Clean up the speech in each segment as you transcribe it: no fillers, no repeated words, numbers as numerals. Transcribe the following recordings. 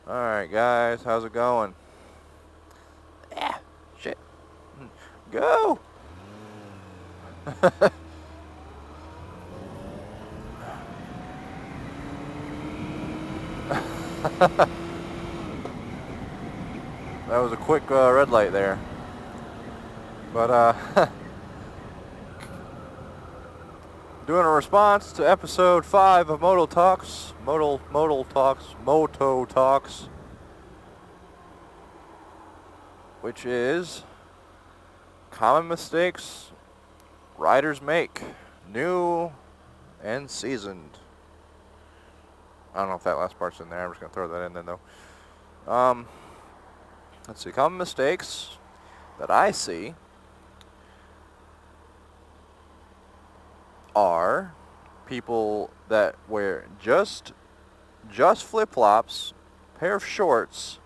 Alright guys, how's it going? Ah, shit. Go! That was a quick red light there. But doing a response to episode 5 of Mototalks. Mototalks. Which is common mistakes riders make, new and seasoned. I don't know if that last part's in there. I'm just gonna throw that in there though. Let's see. Common mistakes that I see are people that wear just flip-flops, pair of shorts,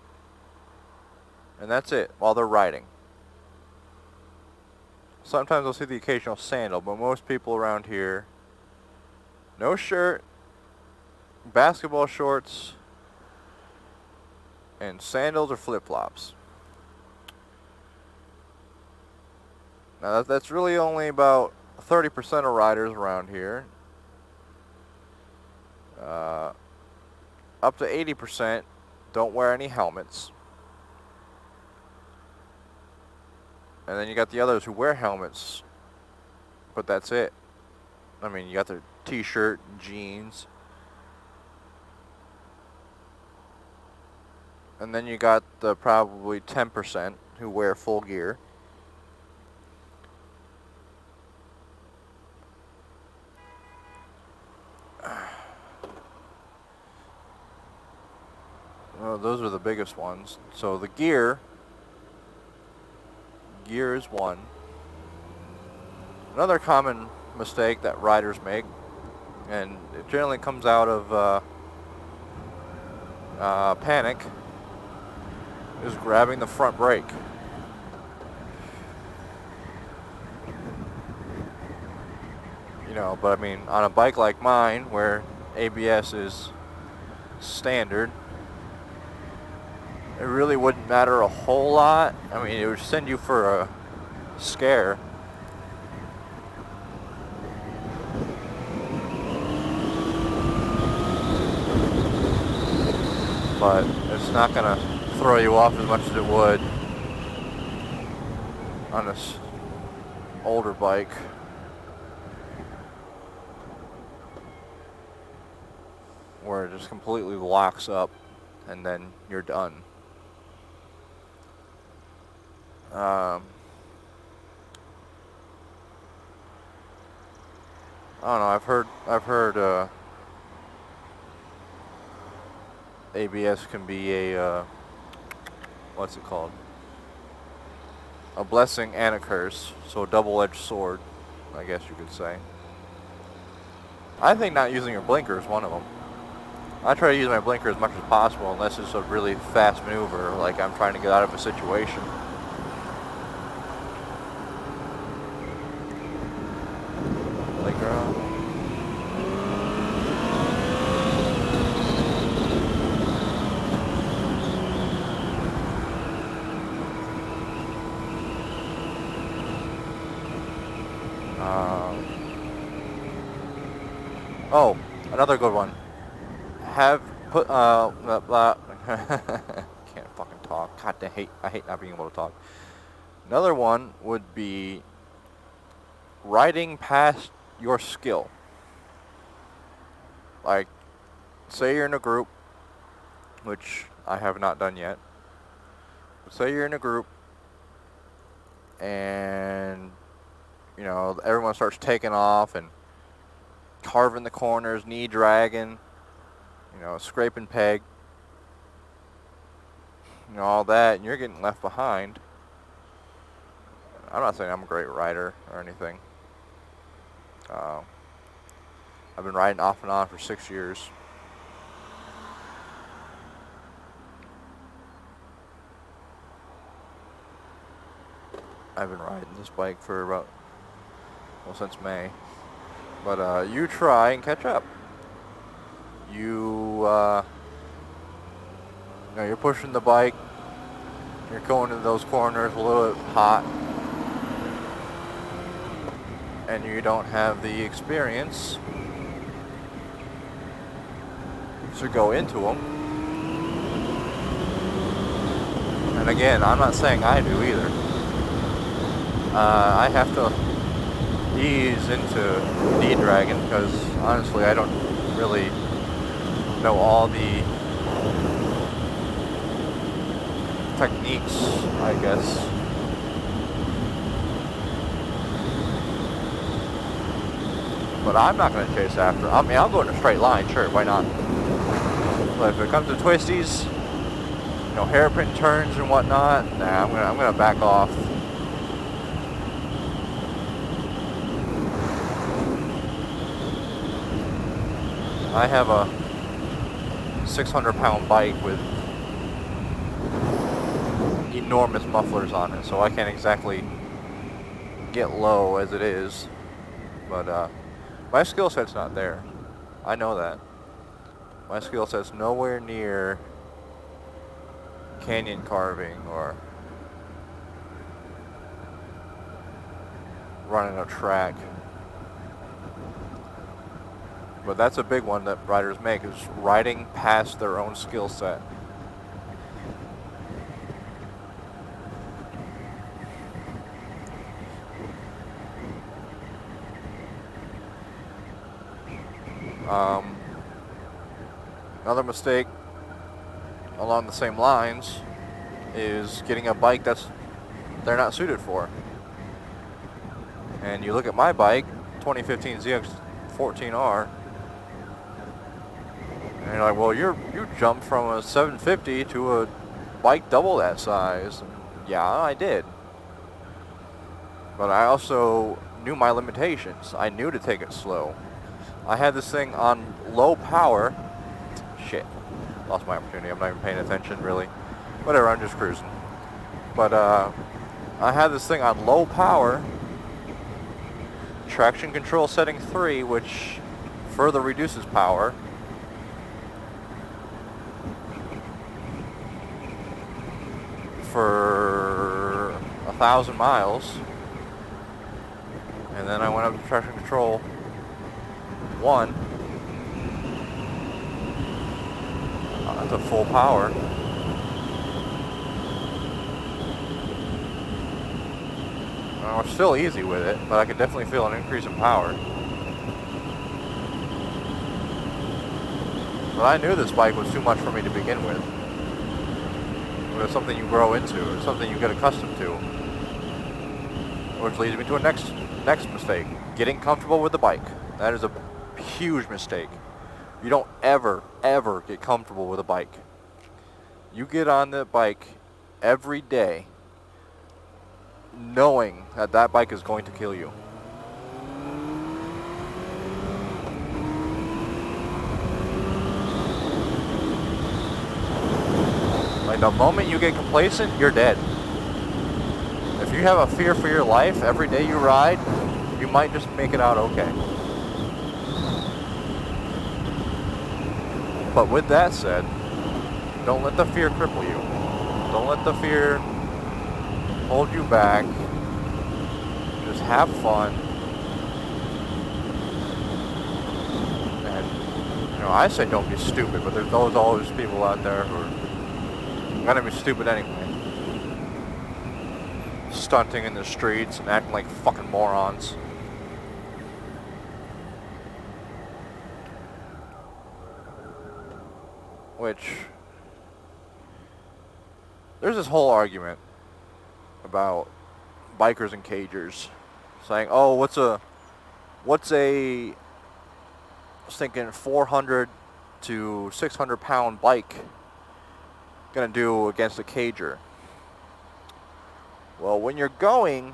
and that's it while they're riding. Sometimes I'll see the occasional sandal, but most people around here, no shirt, basketball shorts, and sandals or flip-flops. Now that's really only about 30% of riders around here. Up to 80% don't wear any helmets. And then you got the others who wear helmets, but that's it. I mean, you got their t-shirt, jeans. And then you got the probably 10% who wear full gear. Well, those are the biggest ones. So the gear is one. Another common mistake that riders make, and it generally comes out of panic, is grabbing the front brake. You know, but I mean, on a bike like mine, where ABS is standard, it really wouldn't matter a whole lot. I mean, it would send you for a scare. But it's not going to throw you off as much as it would on this older bike. Where it just completely locks up and then you're done. I don't know. I've heard ABS can be a what's it called? A blessing and a curse. So a double-edged sword, I guess you could say. I think not using your blinker is one of them. I try to use my blinker as much as possible unless it's a really fast maneuver, like I'm trying to get out of a situation. Blinker on. Oh, another good one. Have put can't fucking talk. God, I hate not being able to talk. Another one would be riding past your skill. Like, say you're in a group, which I have not done yet. But say you're in a group and you know everyone starts taking off and carving the corners, knee dragging, you know, scraping peg, you know, all that, and you're getting left behind. I'm not saying I'm a great rider or anything. I've been riding off and on for 6 years. I've been riding this bike for about, well, since May. But you try and catch up. You You know, you're pushing the bike, you're going into those corners a little bit hot, and you don't have the experience to go into them. And again, I'm not saying I do either. I have to ease into D-Dragon because honestly I don't really know all the techniques, I guess. But I'm not going to chase after. I mean, I'll go in a straight line, sure, why not? But if it comes to twisties, you know, hairpin turns and whatnot, nah, I'm gonna back off. I have a 600-pound bike with enormous mufflers on it, so I can't exactly get low as it is. But my skill set's not there. I know that. My skill set's nowhere near canyon carving or running a track. But that's a big one that riders make, is riding past their own skill set. Another mistake along the same lines is getting a bike they're not suited for. And you look at my bike, 2015 ZX14R, and you're like, well, you jumped from a 750 to a bike double that size. And yeah, I did. But I also knew my limitations. I knew to take it slow. I had this thing on low power. Shit, lost my opportunity. I'm not even paying attention, really. Whatever, I'm just cruising. But I had this thing on low power, traction control setting 3, which further reduces power. For 1,000 miles. And then I went up to traction control 1 to full power. I was still easy with it, but I could definitely feel an increase in power. But I knew this bike was too much for me to begin with. It was something you grow into, or something you get accustomed to. Which leads me to a next mistake. Getting comfortable with the bike. That is a huge mistake. You don't ever get comfortable with a bike. You get on the bike every day knowing that that bike is going to kill you. Like, the moment you get complacent, you're dead. If you have a fear for your life every day you ride, you might just make it out okay. But with that said, don't let the fear cripple you. Don't let the fear hold you back. Just have fun. And, you know, I say don't be stupid, but there's always people out there who are gonna be stupid anyway. Stunting in the streets and acting like fucking morons. Which, there's this whole argument about bikers and cagers saying, oh, what's a I was thinking 400 to 600 pound bike gonna do against a cager? Well, when you're going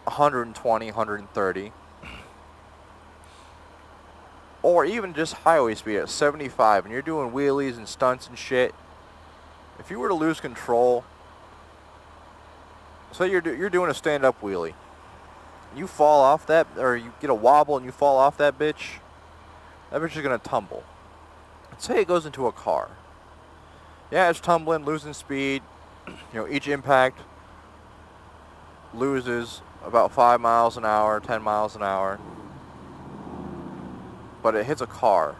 120, 130, or even just highway speed at 75, and you're doing wheelies and stunts and shit, if you were to lose control, say you're doing a stand-up wheelie, you fall off that, or you get a wobble and you fall off that bitch is gonna tumble. Let's say it goes into a car. Yeah, it's tumbling, losing speed. Each impact loses about 5 miles an hour, 10 miles an hour. But it hits a car.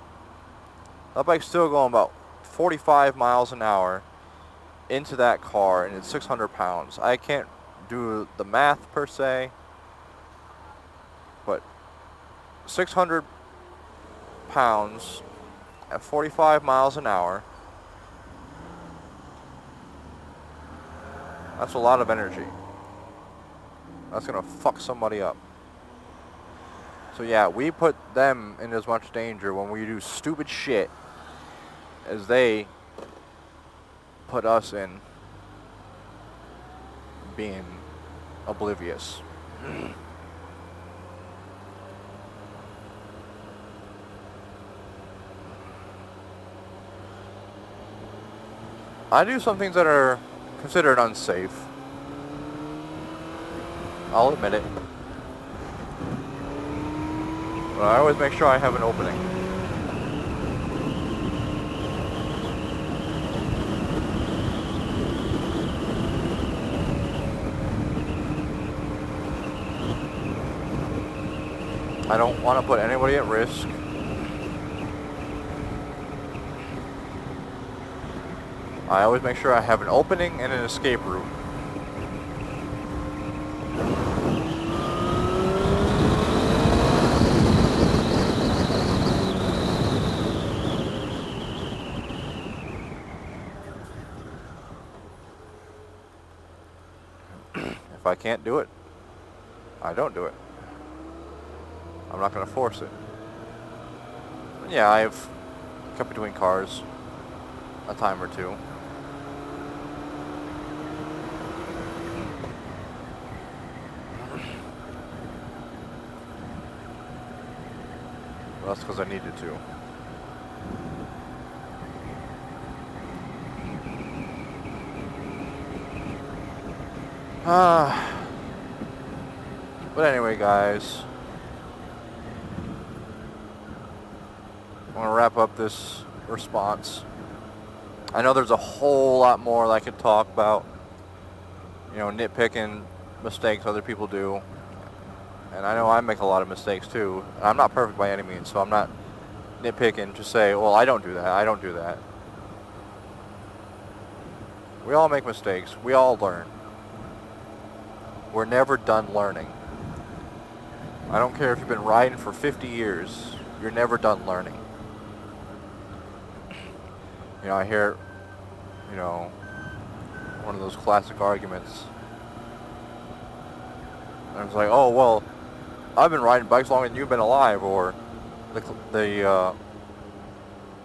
That bike's still going about 45 miles an hour into that car, and it's 600 pounds. I can't do the math per se, but 600 pounds at 45 miles an hour, that's a lot of energy. That's going to fuck somebody up. So yeah, we put them in as much danger when we do stupid shit as they put us in being oblivious. I do some things that are considered unsafe. I'll admit it. But I always make sure I have an opening. I don't want to put anybody at risk. I always make sure I have an opening and an escape route. If I can't do it, I don't do it. I'm not going to force it. And yeah, I've cut between cars a time or two. Well, that's because I needed to. But anyway, guys, I want to wrap up this response. I know there's a whole lot more that I could talk about, nitpicking mistakes other people do. And I know I make a lot of mistakes too. I'm not perfect by any means, so I'm not nitpicking to say, well, I don't do that, I don't do that. We all make mistakes. We all learn. We're never done learning. I don't care if you've been riding for 50 years, you're never done learning. I hear, one of those classic arguments. And it's like, oh, well, I've been riding bikes longer than you've been alive, or the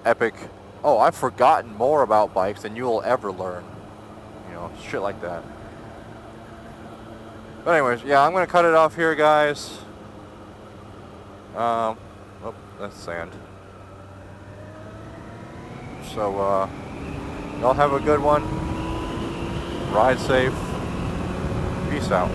epic, oh, I've forgotten more about bikes than you'll ever learn. Shit like that. But anyways, yeah, I'm going to cut it off here, guys. Oh, that's sand. So, y'all have a good one. Ride safe. Peace out.